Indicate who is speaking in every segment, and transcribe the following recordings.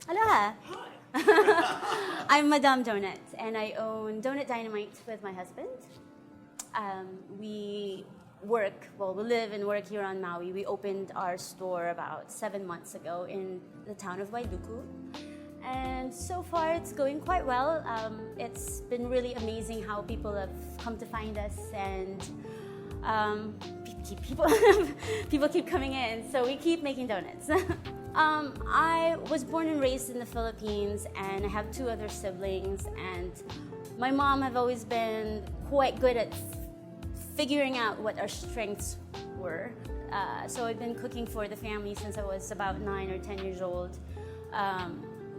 Speaker 1: Aloha!
Speaker 2: Hi.
Speaker 1: I'm Madame Donut, and I own Donut Dynamite with my husband. We live and work here on Maui. We opened our store about 7 months ago in the town of Wailuku. And so far it's going quite well. It's been really amazing how people have come to find us, and people keep coming in, so we keep making donuts. I was born and raised in the Philippines, and I have 2 other siblings, and my mom have always been quite good at figuring out what our strengths were. So I've been cooking for the family since I was about 9 or 10 years old.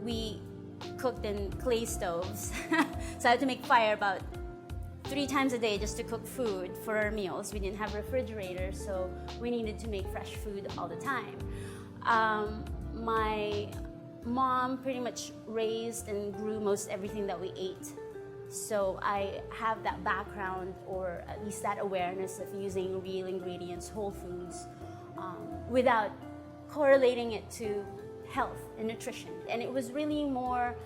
Speaker 1: We cooked in clay stoves, so I had to make fire about 3 times a day just to cook food for our meals. We didn't have refrigerators, so we needed to make fresh food all the time. My mom pretty much raised and grew most everything that we ate. So I have that background, or at least that awareness of using real ingredients, whole foods, without correlating it to health and nutrition. And it was really more,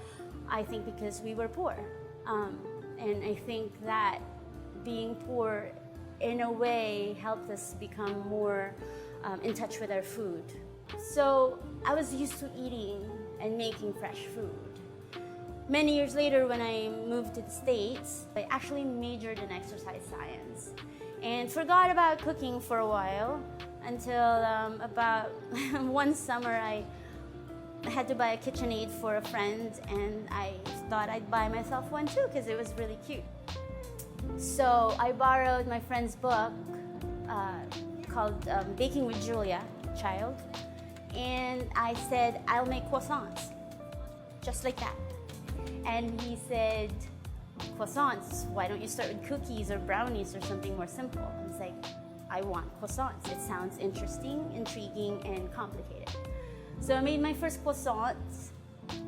Speaker 1: I think, because we were poor. And I think that being poor, in a way, helped us become more in touch with our food. So I was used to eating and making fresh food. Many years later, when I moved to the States, I actually majored in exercise science and forgot about cooking for a while until about one summer I had to buy a KitchenAid for a friend, and I thought I'd buy myself one too because it was really cute. So I borrowed my friend's book called Baking with Julia Child, and I said, I'll make croissants, just like that. And he said, croissants, why don't you start with cookies or brownies or something more simple? I was like, I want croissants. It sounds interesting, intriguing, and complicated. So I made my first croissants,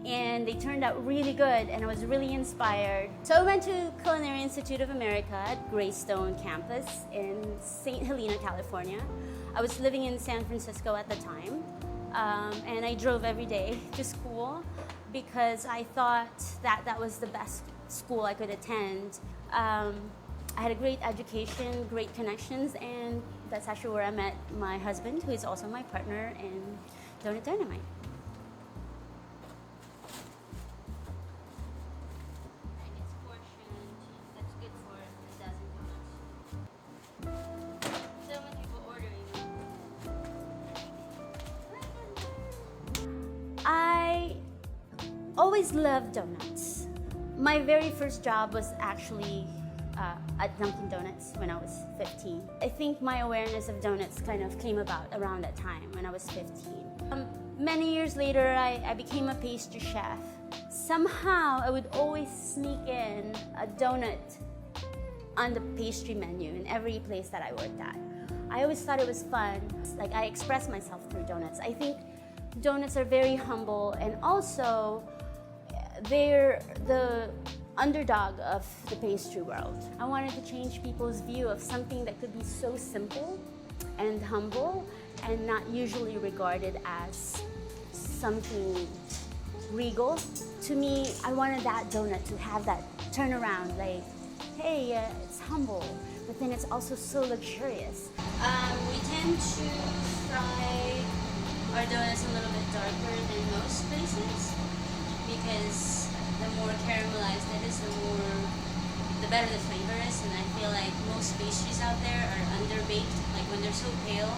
Speaker 1: and they turned out really good, and I was really inspired. So I went to Culinary Institute of America at Greystone campus in St. Helena, California. I was living in San Francisco at the time, and I drove every day to school because I thought that was the best school I could attend. I had a great education, great connections, and that's actually where I met my husband, who is also my partner in Donut Dynamite. I always loved donuts. My very first job was actually at Dunkin' Donuts when I was 15. I think my awareness of donuts kind of came about around that time when I was 15. Many years later, I became a pastry chef. Somehow, I would always sneak in a donut on the pastry menu in every place that I worked at. I always thought it was fun. Like, I express myself through donuts. I think donuts are very humble, and also they're the underdog of the pastry world. I wanted to change people's view of something that could be so simple and humble and not usually regarded as something regal. To me, I wanted that donut to have that turnaround, like, hey, it's humble, but then it's also so luxurious. We tend to fry our donuts a little bit darker than most places because the more caramelized it is, the better the flavor is. And I feel like most pastries out there are underbaked. Like when they're so pale,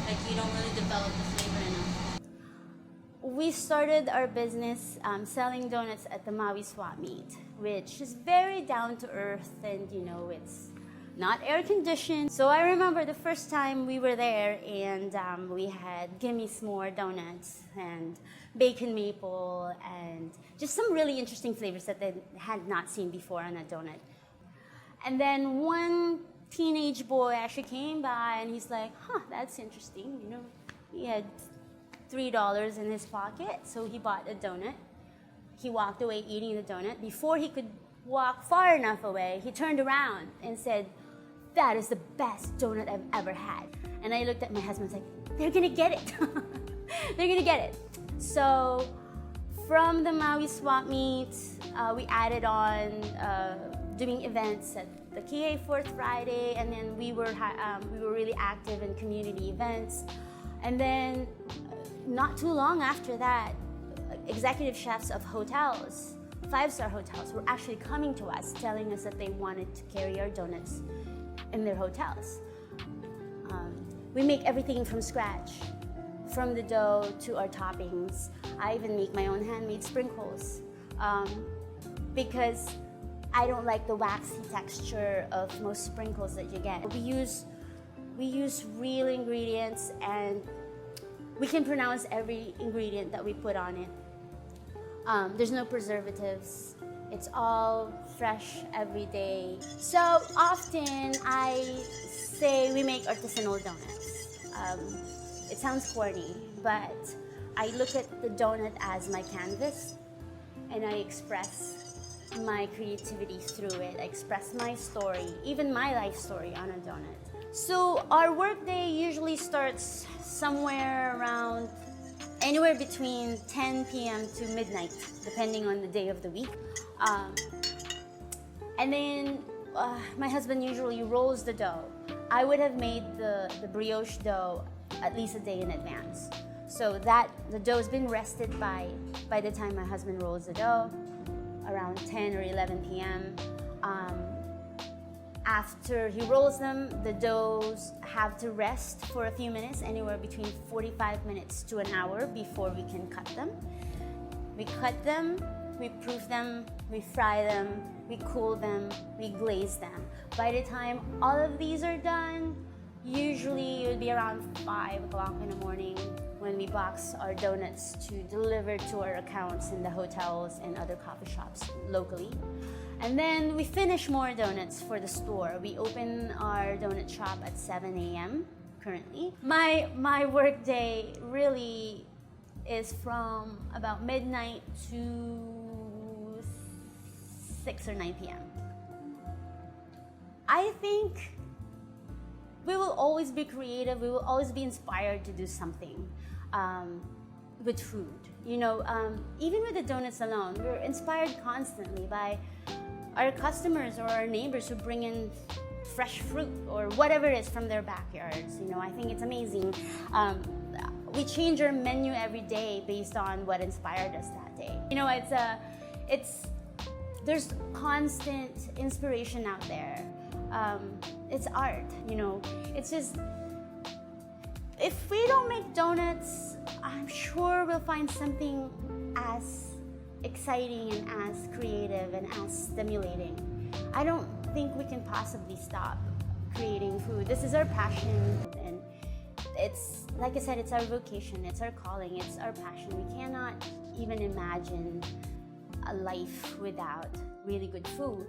Speaker 1: like you don't really develop the flavor enough. We started our business selling donuts at the Maui Swap Meet, which is very down to earth, and it's not air conditioned. So I remember the first time we were there, and we had gimme s'more donuts and bacon maple and just some really interesting flavors that they had not seen before on a donut. And then one teenage boy actually came by, and he's like, that's interesting. He had $3 in his pocket, so he bought a donut. He walked away eating the donut. Before he could walk far enough away, he turned around and said, that is the best donut I've ever had. And I looked at my husband and was like, they're gonna get it. They're gonna get it. So From the Maui swap meet, we added on doing events at the KA Fourth Friday, and then we were really active in community events. And then not too long after that, executive chefs of hotels, 5-star hotels, were actually coming to us telling us that they wanted to carry our donuts in their hotels. We make everything from scratch, from the dough to our toppings. I even make my own handmade sprinkles because I don't like the waxy texture of most sprinkles that you get. We use real ingredients, and we can pronounce every ingredient that we put on it. There's no preservatives. It's all fresh every day. So often I say we make artisanal donuts. It sounds corny, but I look at the donut as my canvas, and I express my creativity through it. I express my story, even my life story, on a donut. So our workday usually starts somewhere around anywhere between 10 p.m. to midnight, depending on the day of the week. And then my husband usually rolls the dough. I would have made the brioche dough at least a day in advance, so that the dough's been rested by the time my husband rolls the dough, around 10 or 11 p.m. After he rolls them, the doughs have to rest for a few minutes, anywhere between 45 minutes to an hour before we can cut them. We cut them, we proof them, we fry them, we cool them, we glaze them. By the time all of these are done, usually it would be around 5 o'clock in the morning when we box our donuts to deliver to our accounts in the hotels and other coffee shops locally. And then we finish more donuts for the store. We open our donut shop at 7 a.m. currently. My work day really is from about midnight to 6 or 9 p.m. I think we will always be creative. We will always be inspired to do something with food. You know, even with the donuts alone, we're inspired constantly by our customers or our neighbors who bring in fresh fruit or whatever it is from their backyards. You know, I think it's amazing. We change our menu every day based on what inspired us that day. You know, there's constant inspiration out there. It's art, you know. It's just, if we don't make donuts, I'm sure we'll find something as exciting and as creative and as stimulating. I don't think we can possibly stop creating food. This is our passion, and it's, like I said, it's our vocation, it's our calling, it's our passion. We cannot even imagine a life without really good food.